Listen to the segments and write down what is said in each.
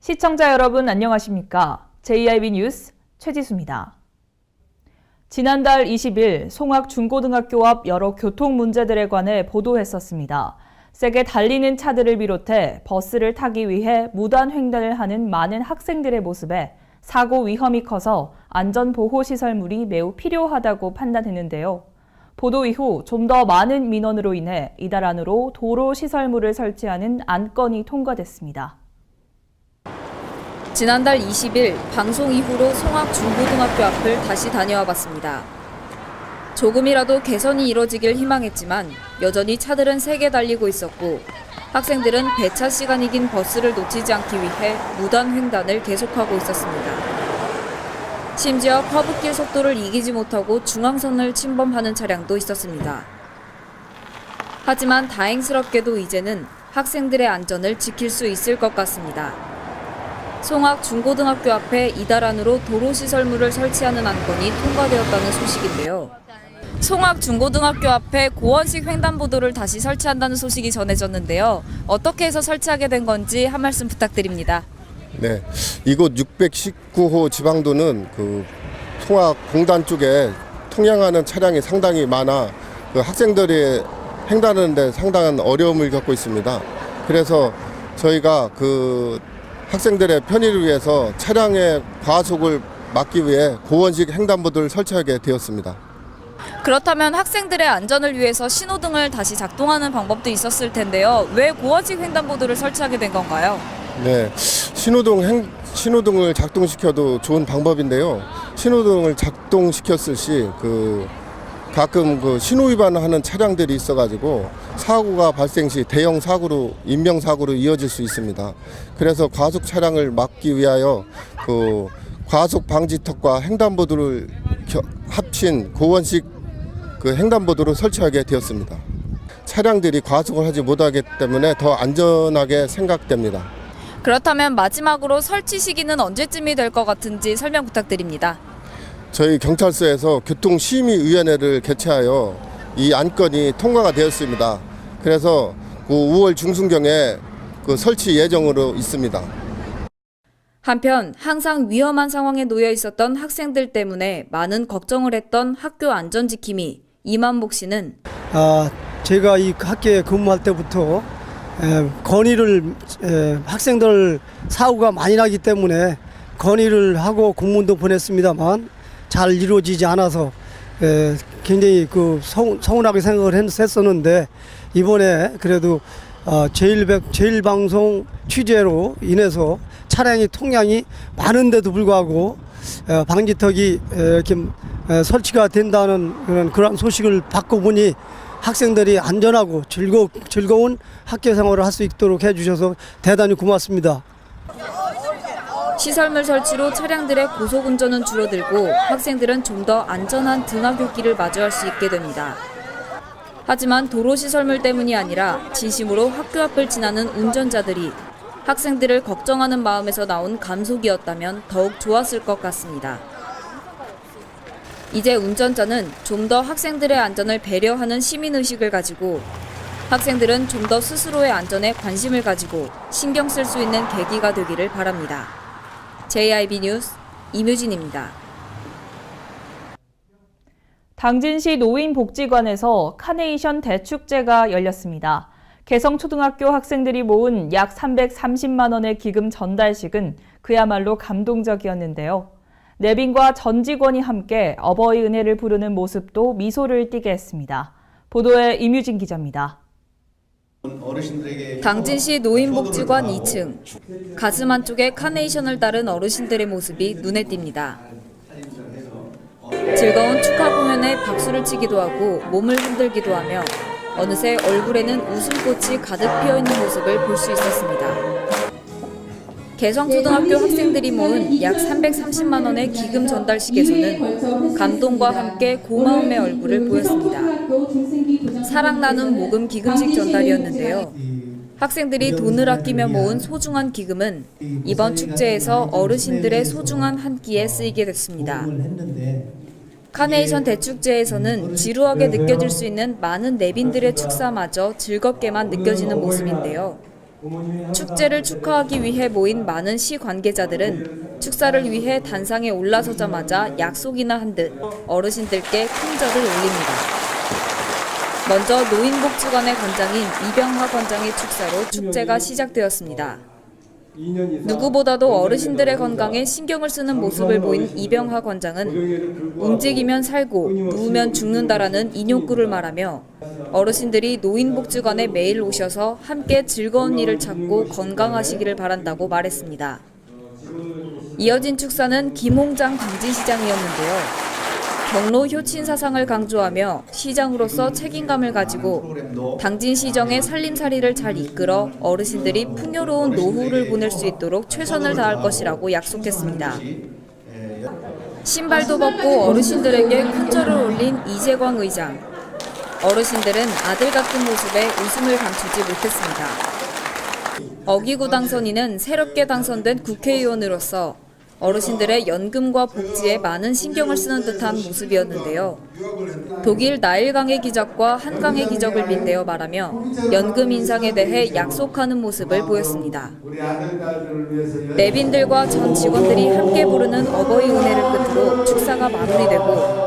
시청자 여러분 안녕하십니까? JIB 뉴스 최지수입니다. 지난달 20일 송악 중고등학교 앞 여러 교통 문제들에 관해 보도했었습니다. 세게 달리는 차들을 비롯해 버스를 타기 위해 무단 횡단을 하는 많은 학생들의 모습에 사고 위험이 커서 안전보호시설물이 매우 필요하다고 판단했는데요. 보도 이후 좀 더 많은 민원으로 인해 이달 안으로 도로시설물을 설치하는 안건이 통과됐습니다. 지난달 20일 방송 이후로 송악 중고등학교 앞을 다시 다녀와 봤습니다. 조금이라도 개선이 이뤄지길 희망했지만 여전히 차들은 세게 달리고 있었고 학생들은 배차 시간이 긴 버스를 놓치지 않기 위해 무단 횡단을 계속하고 있었습니다. 심지어 커브길 속도를 이기지 못하고 중앙선을 침범하는 차량도 있었습니다. 하지만 다행스럽게도 이제는 학생들의 안전을 지킬 수 있을 것 같습니다. 송악 중고등학교 앞에 이달 안으로 도로시설물을 설치하는 안건이 통과되었다는 소식인데요. 송악 중고등학교 앞에 고원식 횡단보도를 다시 설치한다는 소식이 전해졌는데요. 어떻게 해서 설치하게 된 건지 한 말씀 부탁드립니다. 네, 이곳 619호 지방도는 송악 공단 쪽에 통행하는 차량이 상당히 많아 학생들이 횡단하는데 상당한 어려움을 겪고 있습니다. 그래서 저희가 학생들의 편의를 위해서 차량의 과속을 막기 위해 고원식 횡단보도를 설치하게 되었습니다. 그렇다면 학생들의 안전을 위해서 신호등을 다시 작동하는 방법도 있었을 텐데요. 왜 고원식 횡단보도를 설치하게 된 건가요? 네, 신호등을 작동시켜도 좋은 방법인데요. 신호등을 작동시켰을 시 가끔 신호 위반하는 차량들이 있어가지고 사고가 발생 시 대형 사고로 인명사고로 이어질 수 있습니다. 그래서 과속 차량을 막기 위하여 과속 방지턱과 횡단보도를 합친 고원식 횡단보도를 설치하게 되었습니다. 차량들이 과속을 하지 못하기 때문에 더 안전하게 생각됩니다. 그렇다면 마지막으로 설치 시기는 언제쯤이 될 것 같은지 설명 부탁드립니다. 저희 경찰서에서 교통심의위원회를 개최하여 이 안건이 통과가 되었습니다. 그래서 5월 중순경에 설치 예정으로 있습니다. 한편 항상 위험한 상황에 놓여 있었던 학생들 때문에 많은 걱정을 했던 학교 안전지킴이 이만복 씨는 제가 이 학교에 근무할 때부터 학생들 사고가 많이 나기 때문에 건의를 하고 공문도 보냈습니다만 잘 이루어지지 않아서 굉장히 서운하게 생각을 했었는데 이번에 그래도 제일방송 취재로 인해서 차량의 통량이 많은데도 불구하고 방지턱이 이렇게 설치가 된다는 그런 소식을 받고 보니 학생들이 안전하고 즐거운 학교 생활을 할 수 있도록 해주셔서 대단히 고맙습니다. 시설물 설치로 차량들의 고속운전은 줄어들고 학생들은 좀 더 안전한 등하굣길을 마주할 수 있게 됩니다. 하지만 도로시설물 때문이 아니라 진심으로 학교 앞을 지나는 운전자들이 학생들을 걱정하는 마음에서 나온 감속이었다면 더욱 좋았을 것 같습니다. 이제 운전자는 좀 더 학생들의 안전을 배려하는 시민의식을 가지고 학생들은 좀 더 스스로의 안전에 관심을 가지고 신경 쓸 수 있는 계기가 되기를 바랍니다. JIB 뉴스 임유진입니다. 당진시 노인복지관에서 카네이션 대축제가 열렸습니다. 개성초등학교 학생들이 모은 약 330만 원의 기금 전달식은 그야말로 감동적이었는데요. 내빈과 전 직원이 함께 어버이 은혜를 부르는 모습도 미소를 띠게 했습니다. 보도에 임유진 기자입니다. 당진시 노인복지관 2층, 가슴 한쪽에 카네이션을 따른 어르신들의 모습이 눈에 띕니다. 즐거운 축하 공연에 박수를 치기도 하고 몸을 흔들기도 하며 어느새 얼굴에는 웃음꽃이 가득 피어있는 모습을 볼 수 있었습니다. 개성초등학교 학생들이 모은 약 330만 원의 기금 전달식에서는 감동과 함께 고마움의 얼굴을 보였습니다. 사랑 나눔 모금 기금식 전달이었는데요. 학생들이 돈을 아끼며 모은 소중한 기금은 이번 축제에서 어르신들의 소중한 한 끼에 쓰이게 됐습니다. 카네이션 대축제에서는 지루하게 느껴질 수 있는 많은 내빈들의 축사마저 즐겁게만 느껴지는 모습인데요. 축제를 축하하기 위해 모인 많은 시 관계자들은 축사를 위해 단상에 올라서자마자 약속이나 한 듯 어르신들께 큰 절을 올립니다. 먼저 노인복지관의 관장인 이병하 관장의 축사로 축제가 시작되었습니다. 누구보다도 어르신들의 건강에 신경을 쓰는 모습을 보인 이병하 관장은 움직이면 살고 누우면 죽는다라는 인용구를 말하며 어르신들이 노인복지관에 매일 오셔서 함께 즐거운 일을 찾고 건강하시기를 바란다고 말했습니다. 이어진 축사는 김홍장 당진시장이었는데요. 경로 효친 사상을 강조하며 시장으로서 책임감을 가지고 당진시정의 살림살이를 잘 이끌어 어르신들이 풍요로운 노후를 보낼 수 있도록 최선을 다할 것이라고 약속했습니다. 신발도 벗고 어르신들에게 큰 절을 올린 이재광 의장. 어르신들은 아들 같은 모습에 웃음을 감추지 못했습니다. 어기구 당선인은 새롭게 당선된 국회의원으로서 어르신들의 연금과 복지에 많은 신경을 쓰는 듯한 모습이었는데요. 독일 나일강의 기적과 한강의 기적을 빗대어 말하며 연금 인상에 대해 약속하는 모습을 보였습니다. 내빈들과 전 직원들이 함께 부르는 어버이 은혜를 끝으로 축사가 마무리되고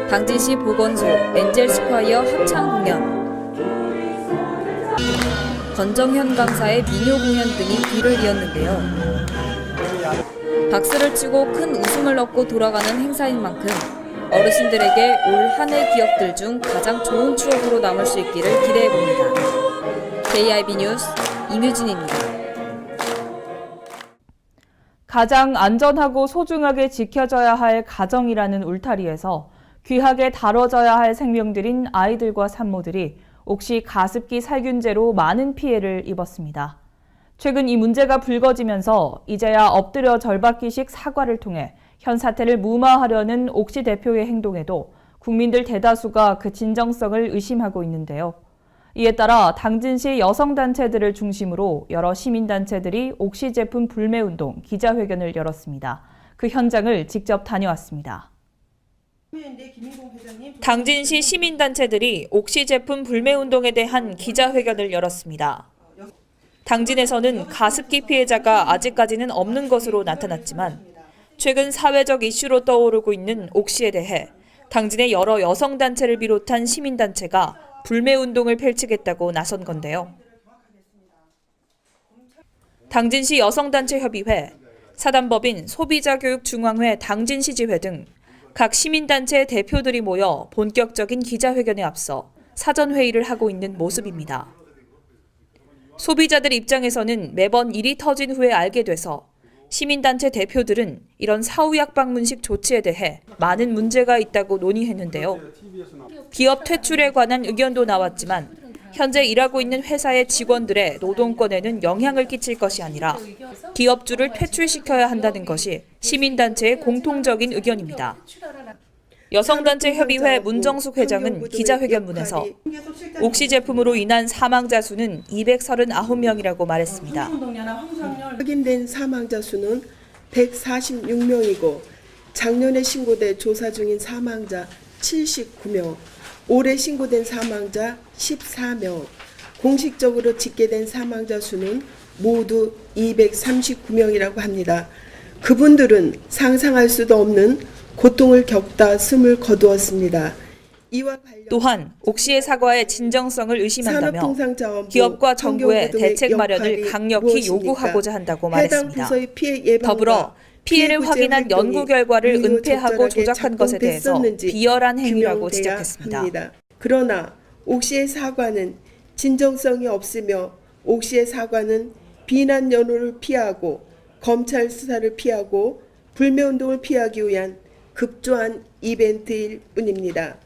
당진시 보건소 엔젤스콰이어 합창 공연, 권정현 강사의 민요 공연 등이 뒤를 이었는데요. 박수를 치고 큰 웃음을 얻고 돌아가는 행사인 만큼 어르신들에게 올 한 해 기억들 중 가장 좋은 추억으로 남을 수 있기를 기대해봅니다. JIB 뉴스 임유진입니다. 가장 안전하고 소중하게 지켜져야 할 가정이라는 울타리에서 귀하게 다뤄져야 할 생명들인 아이들과 산모들이 옥시 가습기 살균제로 많은 피해를 입었습니다. 최근 이 문제가 불거지면서 이제야 엎드려 절받기식 사과를 통해 현 사태를 무마하려는 옥시 대표의 행동에도 국민들 대다수가 그 진정성을 의심하고 있는데요. 이에 따라 당진시 여성단체들을 중심으로 여러 시민단체들이 옥시 제품 불매운동 기자회견을 열었습니다. 그 현장을 직접 다녀왔습니다. 당진시 시민단체들이 옥시 제품 불매운동에 대한 기자회견을 열었습니다. 당진에서는 가습기 피해자가 아직까지는 없는 것으로 나타났지만 최근 사회적 이슈로 떠오르고 있는 옥시에 대해 당진의 여러 여성단체를 비롯한 시민단체가 불매운동을 펼치겠다고 나선 건데요. 당진시 여성단체협의회, 사단법인 소비자교육중앙회 당진시지회 등 각 시민단체 대표들이 모여 본격적인 기자회견에 앞서 사전회의를 하고 있는 모습입니다. 소비자들 입장에서는 매번 일이 터진 후에 알게 돼서 시민단체 대표들은 이런 사후약 방문식 조치에 대해 많은 문제가 있다고 논의했는데요. 기업 퇴출에 관한 의견도 나왔지만 현재 일하고 있는 회사의 직원들의 노동권에는 영향을 끼칠 것이 아니라 기업주를 퇴출시켜야 한다는 것이 시민단체의 공통적인 의견입니다. 여성단체 협의회 문정숙 회장은 기자회견문에서 옥시 제품으로 인한 사망자 수는 239명이라고 말했습니다. 확인된 사망자 수는 146명이고 작년에 신고돼 조사 중인 사망자 79명, 올해 신고된 사망자 14명, 공식적으로 집계된 사망자 수는 모두 239명이라고 합니다. 그분들은 상상할 수도 없는 고통을 겪다 숨을 거두었습니다. 또한 옥시의 사과의 진정성을 의심한다며 기업과 정부의 대책 마련을 강력히 요구하고자 한다고 말했습니다. 더불어 피해를 확인한 연구 결과를 은폐하고 조작한 것에 대해서 비열한 행위라고 지적했습니다. 그러나 옥시의 사과는 진정성이 없으며 옥시의 사과는 비난 연호를 피하고 검찰 수사를 피하고 불매운동을 피하기 위한 급조한 이벤트일 뿐입니다.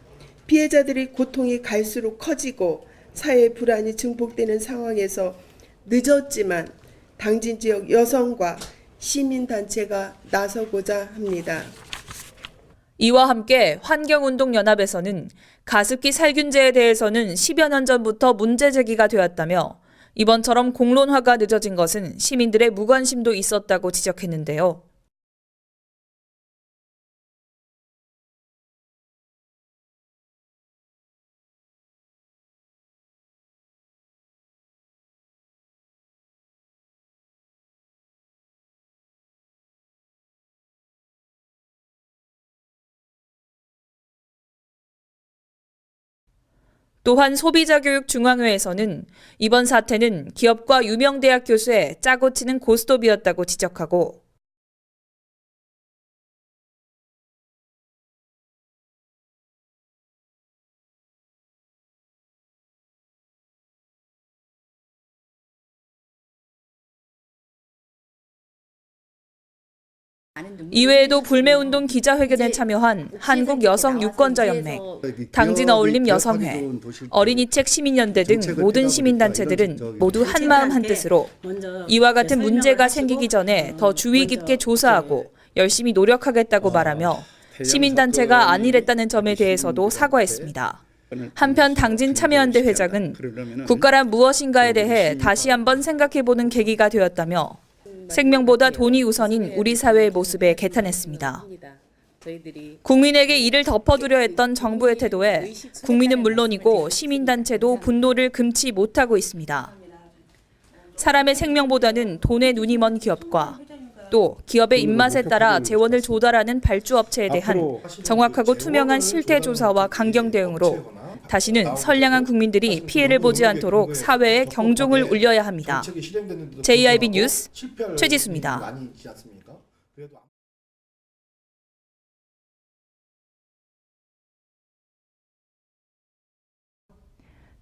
피해자들의 고통이 갈수록 커지고 사회 불안이 증폭되는 상황에서 늦었지만 당진 지역 여성과 시민단체가 나서고자 합니다. 이와 함께 환경운동연합에서는 가습기 살균제에 대해서는 10여 년 전부터 문제 제기가 되었다며 이번처럼 공론화가 늦어진 것은 시민들의 무관심도 있었다고 지적했는데요. 또한 소비자교육중앙회에서는 이번 사태는 기업과 유명 대학 교수의 짜고 치는 고스톱이었다고 지적하고 이외에도 불매운동 기자회견에 참여한 한국여성유권자연맹, 당진어울림여성회, 어린이책 시민연대 등 모든 시민단체들은 모두 한마음 한뜻으로 이와 같은 문제가 생기기 전에 더 주의 깊게 조사하고 열심히 노력하겠다고 말하며 시민단체가 안일했다는 점에 대해서도 사과했습니다. 한편 당진참여연대 회장은 국가란 무엇인가에 대해 다시 한번 생각해보는 계기가 되었다며 생명보다 돈이 우선인 우리 사회의 모습에 개탄했습니다. 국민에게 이를 덮어두려 했던 정부의 태도에 국민은 물론이고 시민단체도 분노를 금치 못하고 있습니다. 사람의 생명보다는 돈에 눈이 먼 기업과 또 기업의 입맛에 따라 재원을 조달하는 발주업체에 대한 정확하고 투명한 실태조사와 강경 대응으로 다시는 선량한 국민들이 피해를 보지 않도록 사회에 경종을 울려야 합니다. JIB 뉴스 최지수입니다.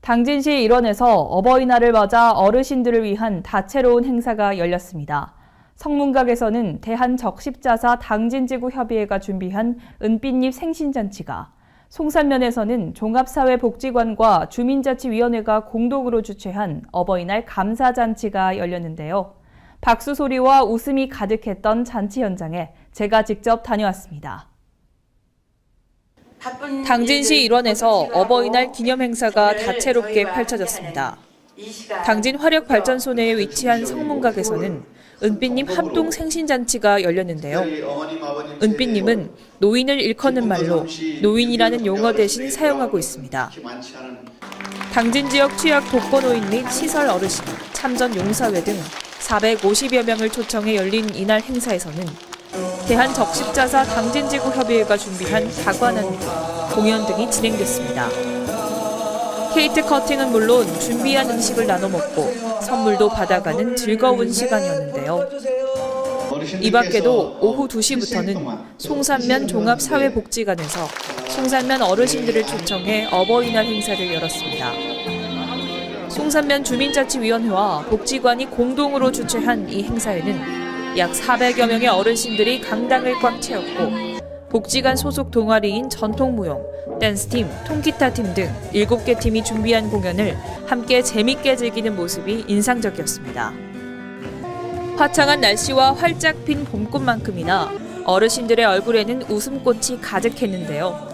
당진시 일원에서 어버이날을 맞아 어르신들을 위한 다채로운 행사가 열렸습니다. 성문각에서는 대한적십자사 당진지구협의회가 준비한 은빛잎 생신잔치가, 송산면에서는 종합사회복지관과 주민자치위원회가 공동으로 주최한 어버이날 감사잔치가 열렸는데요. 박수 소리와 웃음이 가득했던 잔치 현장에 제가 직접 다녀왔습니다. 당진시 일원에서 어버이날 기념행사가 다채롭게 펼쳐졌습니다. 당진 화력발전소 내에 위치한 성문각에서는 은빛님 합동 생신잔치가 열렸는데요. 은빛님은 노인을 일컫는 말로 노인이라는 용어 대신 사용하고 있습니다. 당진 지역 취약 독거노인 및 시설 어르신, 참전 용사회 등 450여 명을 초청해 열린 이날 행사에서는 대한적십자사 당진지구협의회가 준비한 다관한 공연 등이 진행됐습니다. 케이트 커팅은 물론 준비한 음식을 나눠 먹고 선물도 받아가는 즐거운 시간이었는데요. 이 밖에도 오후 2시부터는 송산면 종합사회복지관에서 송산면 어르신들을 초청해 어버이날 행사를 열었습니다. 송산면 주민자치위원회와 복지관이 공동으로 주최한 이 행사에는 약 400여 명의 어르신들이 강당을 꽉 채웠고 복지관 소속 동아리인 전통무용, 댄스팀, 통기타팀 등 7개 팀이 준비한 공연을 함께 재밌게 즐기는 모습이 인상적이었습니다. 화창한 날씨와 활짝 핀 봄꽃만큼이나 어르신들의 얼굴에는 웃음꽃이 가득했는데요.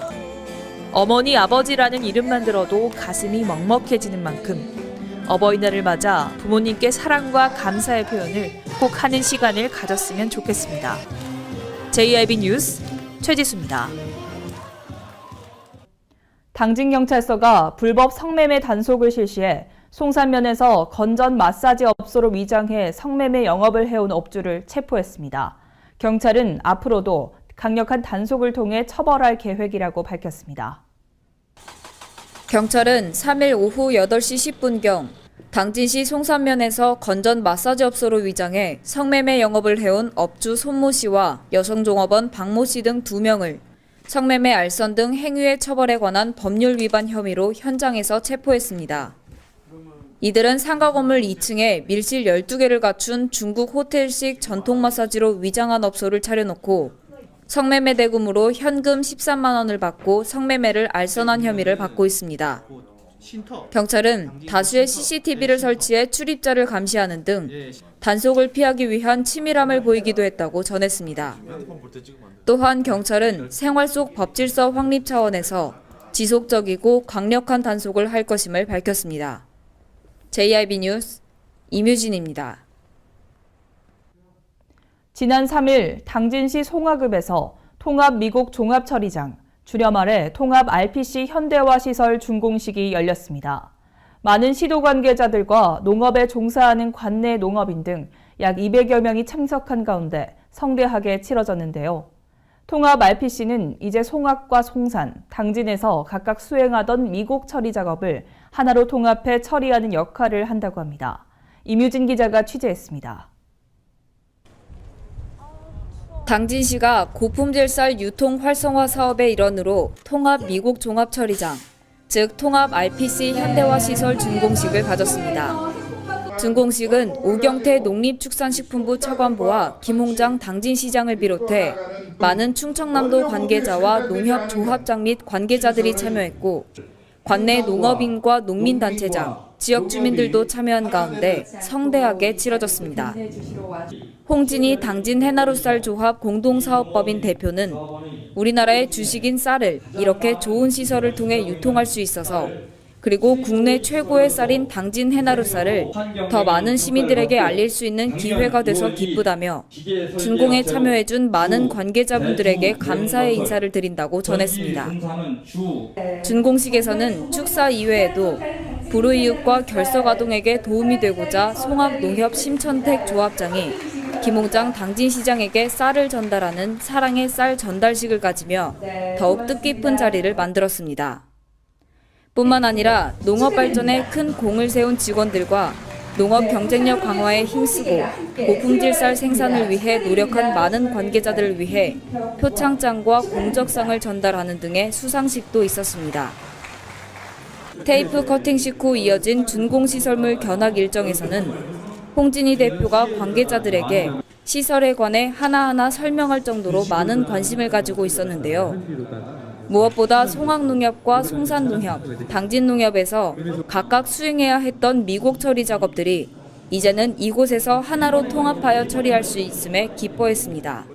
어머니, 아버지라는 이름만 들어도 가슴이 먹먹해지는 만큼 어버이날을 맞아 부모님께 사랑과 감사의 표현을 꼭 하는 시간을 가졌으면 좋겠습니다. JIB 뉴스 최지수입니다. 당진경찰서가 불법 성매매 단속을 실시해 송산면에서 건전 마사지 업소로 위장해 성매매 영업을 해온 업주를 체포했습니다. 경찰은 앞으로도 강력한 단속을 통해 처벌할 계획이라고 밝혔습니다. 경찰은 3일 오후 8시 10분경 당진시 송산면에서 건전 마사지 업소로 위장해 성매매 영업을 해온 업주 손모 씨와 여성종업원 박모 씨 등 2명을 성매매 알선 등 행위의 처벌에 관한 법률 위반 혐의로 현장에서 체포했습니다. 이들은 상가 건물 2층에 밀실 12개를 갖춘 중국 호텔식 전통 마사지로 위장한 업소를 차려놓고 성매매 대금으로 현금 13만 원을 받고 성매매를 알선한 혐의를 받고 있습니다. 경찰은 다수의 CCTV를 설치해 출입자를 감시하는 등 단속을 피하기 위한 치밀함을 보이기도 했다고 전했습니다. 또한 경찰은 생활 속 법질서 확립 차원에서 지속적이고 강력한 단속을 할 것임을 밝혔습니다. JIB 뉴스 임유진입니다. 지난 3일 당진시 송화급에서 통합 미국 종합처리장, 줄여 말해 통합 RPC 현대화 시설 준공식이 열렸습니다. 많은 시도 관계자들과 농업에 종사하는 관내 농업인 등 약 200여 명이 참석한 가운데 성대하게 치러졌는데요. 통합 RPC는 이제 송악과 송산, 당진에서 각각 수행하던 미곡 처리 작업을 하나로 통합해 처리하는 역할을 한다고 합니다. 임유진 기자가 취재했습니다. 당진시가 고품질 쌀 유통 활성화 사업의 일환으로 통합 미곡 종합 처리장, 즉 통합 RPC 현대화 시설 준공식을 가졌습니다. 준공식은 오경태 농림축산식품부 차관보와 김홍장 당진시장을 비롯해 많은 충청남도 관계자와 농협 조합장 및 관계자들이 참여했고, 관내 농업인과 농민단체장, 지역 주민들도 참여한 가운데 성대하게 치러졌습니다. 홍진희 당진 해나루쌀 조합 공동사업법인 대표는 우리나라의 주식인 쌀을 이렇게 좋은 시설을 통해 유통할 수 있어서, 그리고 국내 최고의 쌀인 당진 해나루쌀을 더 많은 시민들에게 알릴 수 있는 기회가 돼서 기쁘다며 준공에 참여해준 많은 관계자분들에게 감사의 인사를 드린다고 전했습니다. 준공식에서는 축사 이외에도 불우이웃과 결석아동에게 도움이 되고자 송악농협 심천택 조합장이 김홍장 당진시장에게 쌀을 전달하는 사랑의 쌀 전달식을 가지며 더욱 뜻깊은 자리를 만들었습니다. 뿐만 아니라 농업 발전에 큰 공을 세운 직원들과 농업 경쟁력 강화에 힘쓰고 고품질 쌀 생산을 위해 노력한 많은 관계자들을 위해 표창장과 공적상을 전달하는 등의 수상식도 있었습니다. 테이프 커팅식 후 이어진 준공시설물 견학 일정에서는 홍진희 대표가 관계자들에게 시설에 관해 하나하나 설명할 정도로 많은 관심을 가지고 있었는데요. 무엇보다 송악농협과 송산농협, 당진농협에서 각각 수행해야 했던 미곡 처리 작업들이 이제는 이곳에서 하나로 통합하여 처리할 수 있음에 기뻐했습니다.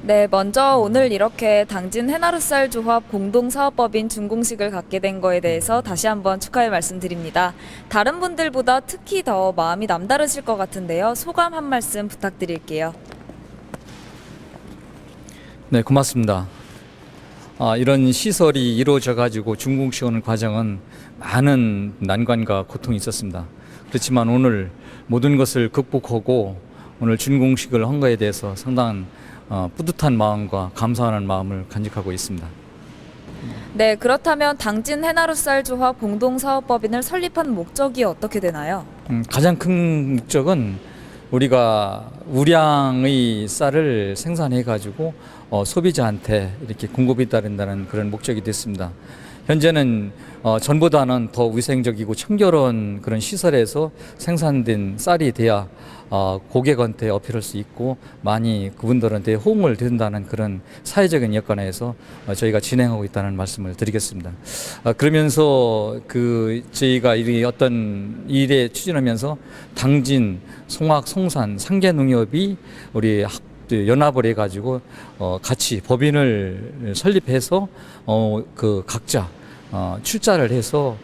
네, 먼저 오늘 이렇게 당진 해나루쌀 조합 공동사업법인 준공식을 갖게 된 거에 대해서 다시 한번 축하의 말씀드립니다. 다른 분들보다 특히 더 마음이 남다르실 것 같은데요. 소감 한 말씀 부탁드릴게요. 네, 고맙습니다. 이런 시설이 이루어져 가지고 준공식 오는 과정은 많은 난관과 고통이 있었습니다. 그렇지만 오늘 모든 것을 극복하고 오늘 준공식을 한 거에 대해서 상당한 뿌듯한 마음과 감사하는 마음을 간직하고 있습니다. 네, 그렇다면 당진 해나루쌀 조합 공동사업법인을 설립한 목적이 어떻게 되나요? 가장 큰 목적은 우리가 우량의 쌀을 생산해 가지고 소비자한테 이렇게 공급이 따른다는 그런 목적이 됐습니다. 현재는 전보다는 더 위생적이고 청결한 그런 시설에서 생산된 쌀이 돼야 고객한테 어필할 수 있고 많이 그분들한테 호응을 된다는 그런 사회적인 여건에서 저희가 진행하고 있다는 말씀을 드리겠습니다. 그러면서 저희가 이 어떤 일에 추진하면서 당진, 송악, 송산, 상계농협이 우리 연합을 해가지고 같이 법인을 설립해서 각자 출자를 해서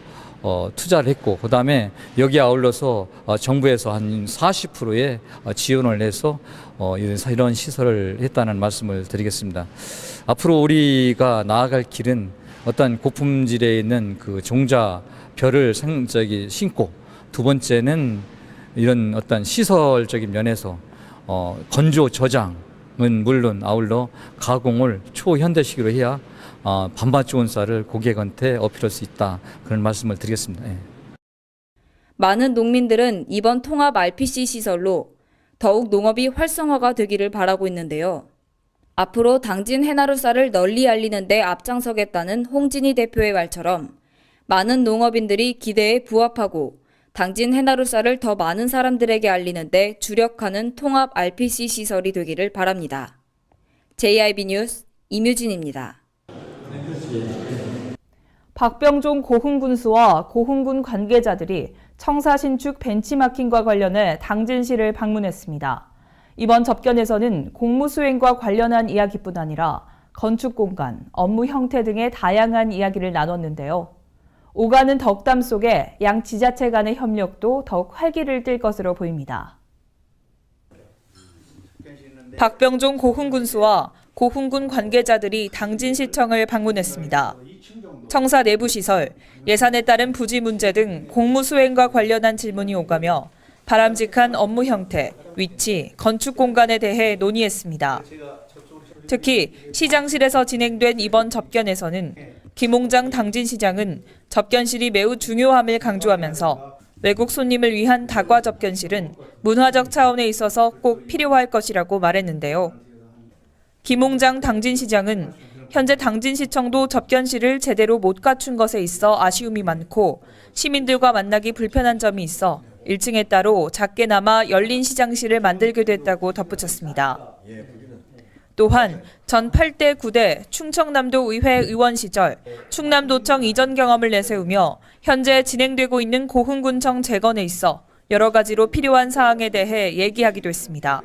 투자를 했고, 그 다음에 여기에 아울러서 정부에서 한 40%의 지원을 해서 이런 시설을 했다는 말씀을 드리겠습니다. 앞으로 우리가 나아갈 길은 어떤 고품질에 있는 그 종자별을 신고, 두 번째는 이런 어떤 시설적인 면에서 건조 저장은 물론 아울러 가공을 초현대식으로 해야 반맛 좋은 쌀을 고객한테 어필할 수 있다, 그런 말씀을 드리겠습니다. 예. 많은 농민들은 이번 통합 RPC 시설로 더욱 농업이 활성화가 되기를 바라고 있는데요. 앞으로 당진 해나루쌀을 널리 알리는 데 앞장서겠다는 홍진희 대표의 말처럼 많은 농업인들이 기대에 부합하고 당진 해나루쌀을 더 많은 사람들에게 알리는 데 주력하는 통합 RPC 시설이 되기를 바랍니다. JIB 뉴스 임유진입니다. 박병종 고흥군수와 고흥군 관계자들이 청사 신축 벤치마킹과 관련해 당진시를 방문했습니다. 이번 접견에서는 공무 수행과 관련한 이야기뿐 아니라 건축 공간, 업무 형태 등의 다양한 이야기를 나눴는데요. 오가는 덕담 속에 양 지자체 간의 협력도 더욱 활기를 띨 것으로 보입니다. 박병종 고흥군수와 고흥군 관계자들이 당진시청을 방문했습니다. 청사 내부 시설, 예산에 따른 부지 문제 등 공무 수행과 관련한 질문이 오가며 바람직한 업무 형태, 위치, 건축 공간에 대해 논의했습니다. 특히 시장실에서 진행된 이번 접견에서는 김홍장 당진시장은 접견실이 매우 중요함을 강조하면서 외국 손님을 위한 다과 접견실은 문화적 차원에 있어서 꼭 필요할 것이라고 말했는데요. 김홍장 당진시장은 현재 당진시청도 접견실을 제대로 못 갖춘 것에 있어 아쉬움이 많고 시민들과 만나기 불편한 점이 있어 1층에 따로 작게나마 열린 시장실을 만들게 됐다고 덧붙였습니다. 또한 전 8대 9대 충청남도 의회 의원 시절 충남도청 이전 경험을 내세우며 현재 진행되고 있는 고흥군청 재건에 있어 여러 가지로 필요한 사항에 대해 얘기하기도 했습니다.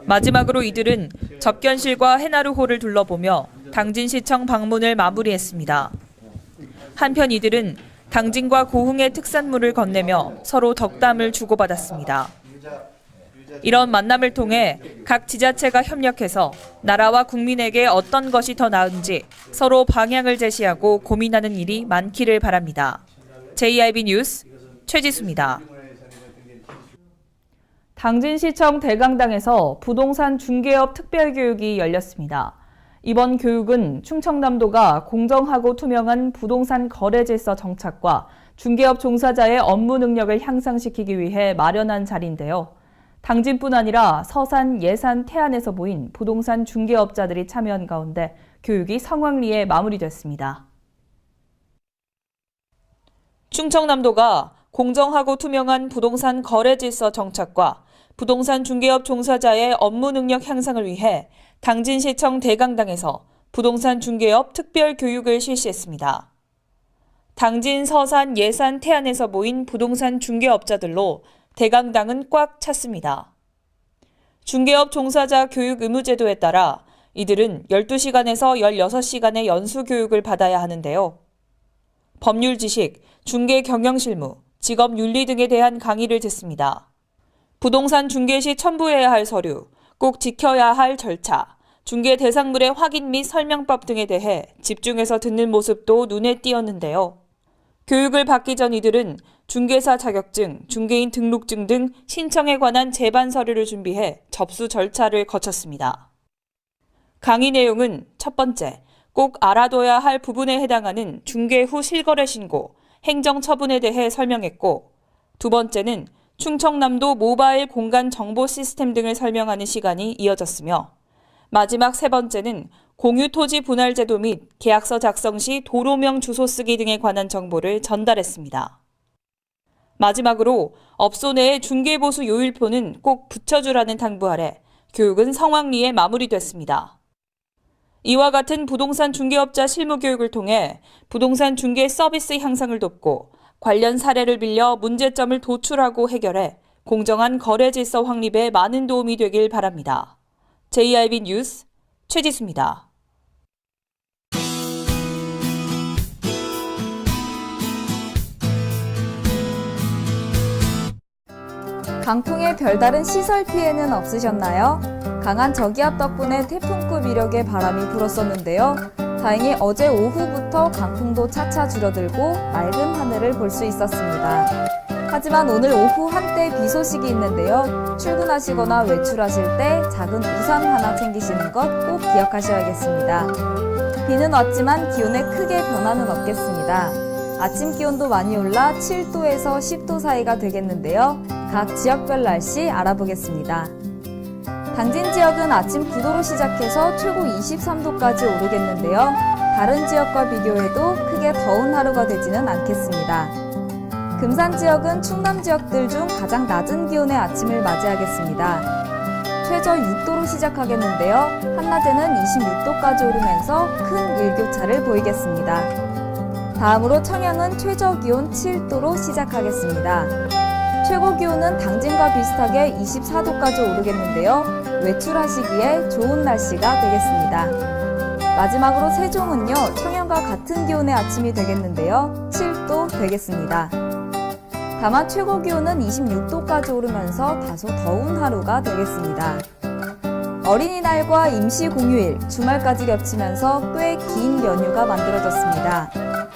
마지막으로 이들은 접견실과 해나루홀을 둘러보며 당진시청 방문을 마무리했습니다. 한편 이들은 당진과 고흥의 특산물을 건네며 서로 덕담을 주고받았습니다. 이런 만남을 통해 각 지자체가 협력해서 나라와 국민에게 어떤 것이 더 나은지 서로 방향을 제시하고 고민하는 일이 많기를 바랍니다. JIB 뉴스 최지수입니다. 당진시청 대강당에서 부동산 중개업 특별교육이 열렸습니다. 이번 교육은 충청남도가 공정하고 투명한 부동산 거래 질서 정착과 중개업 종사자의 업무 능력을 향상시키기 위해 마련한 자리인데요. 당진뿐 아니라 서산, 예산, 태안에서 모인 부동산 중개업자들이 참여한 가운데 교육이 성황리에 마무리됐습니다. 충청남도가 공정하고 투명한 부동산 거래 질서 정착과 부동산 중개업 종사자의 업무 능력 향상을 위해 당진시청 대강당에서 부동산 중개업 특별 교육을 실시했습니다. 당진, 서산, 예산, 태안에서 모인 부동산 중개업자들로 대강당은 꽉 찼습니다. 중개업 종사자 교육 의무제도에 따라 이들은 12시간에서 16시간의 연수 교육을 받아야 하는데요. 법률 지식, 중개 경영 실무, 직업 윤리 등에 대한 강의를 듣습니다. 부동산 중개 시 첨부해야 할 서류, 꼭 지켜야 할 절차, 중개 대상물의 확인 및 설명법 등에 대해 집중해서 듣는 모습도 눈에 띄었는데요. 교육을 받기 전 이들은 중개사 자격증, 중개인 등록증 등 신청에 관한 제반 서류를 준비해 접수 절차를 거쳤습니다. 강의 내용은 첫 번째, 꼭 알아둬야 할 부분에 해당하는 중개 후 실거래 신고, 행정 처분에 대해 설명했고, 두 번째는 충청남도 모바일 공간 정보 시스템 등을 설명하는 시간이 이어졌으며, 마지막 세 번째는 공유 토지 분할 제도 및 계약서 작성 시 도로명 주소 쓰기 등에 관한 정보를 전달했습니다. 마지막으로 업소 내의 중개보수 요일표는 꼭 붙여주라는 당부 아래 교육은 성황리에 마무리됐습니다. 이와 같은 부동산 중개업자 실무 교육을 통해 부동산 중개 서비스 향상을 돕고 관련 사례를 빌려 문제점을 도출하고 해결해 공정한 거래 질서 확립에 많은 도움이 되길 바랍니다. JIB 뉴스 최지수입니다. 강풍의 별다른 시설 피해는 없으셨나요? 강한 저기압 덕분에 태풍급 이력의 바람이 불었었는데요. 다행히 어제 오후부터 강풍도 차차 줄어들고 맑은 하늘을 볼 수 있었습니다. 하지만 오늘 오후 한때 비 소식이 있는데요. 출근하시거나 외출하실 때 작은 우산 하나 챙기시는 것 꼭 기억하셔야겠습니다. 비는 왔지만 기온에 크게 변화는 없겠습니다. 아침 기온도 많이 올라 7도에서 10도 사이가 되겠는데요. 각 지역별 날씨 알아보겠습니다. 당진 지역은 아침 9도로 시작해서 최고 23도까지 오르겠는데요. 다른 지역과 비교해도 크게 더운 하루가 되지는 않겠습니다. 금산 지역은 충남 지역들 중 가장 낮은 기온의 아침을 맞이하겠습니다. 최저 6도로 시작하겠는데요. 한낮에는 26도까지 오르면서 큰 일교차를 보이겠습니다. 다음으로 청양은 최저 기온 7도로 시작하겠습니다. 최고 기온은 당진과 비슷하게 24도까지 오르겠는데요. 외출하시기에 좋은 날씨가 되겠습니다. 마지막으로 세종은요, 청양과 같은 기온의 아침이 되겠는데요. 7도 되겠습니다. 다만 최고 기온은 26도까지 오르면서 다소 더운 하루가 되겠습니다. 어린이날과 임시 공휴일, 주말까지 겹치면서 꽤 긴 연휴가 만들어졌습니다.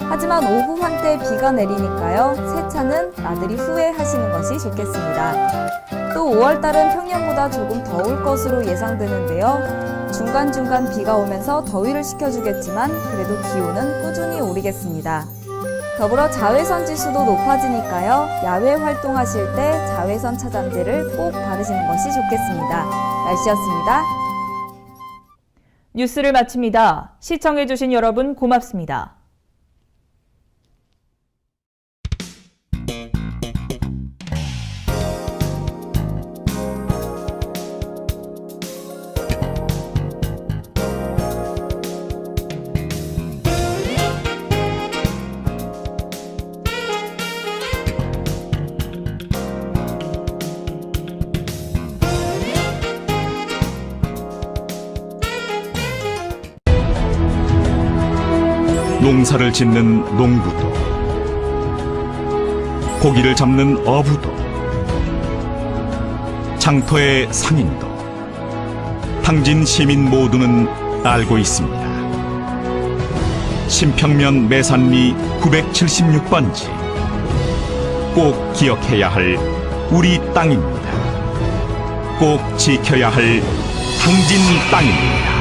하지만 오후 한때 비가 내리니까요. 세차는 나들이 후에 하시는 것이 좋겠습니다. 또 5월달은 평년보다 조금 더울 것으로 예상되는데요. 중간중간 비가 오면서 더위를 식혀주겠지만 그래도 기온은 꾸준히 오르겠습니다. 더불어 자외선 지수도 높아지니까요. 야외 활동하실 때 자외선 차단제를 꼭 바르시는 것이 좋겠습니다. 날씨였습니다. 뉴스를 마칩니다. 시청해주신 여러분 고맙습니다. 농사를 짓는 농부도, 고기를 잡는 어부도, 장터의 상인도, 당진 시민 모두는 알고 있습니다. 신평면 매산리 976번지, 꼭 기억해야 할 우리 땅입니다. 꼭 지켜야 할 당진 땅입니다.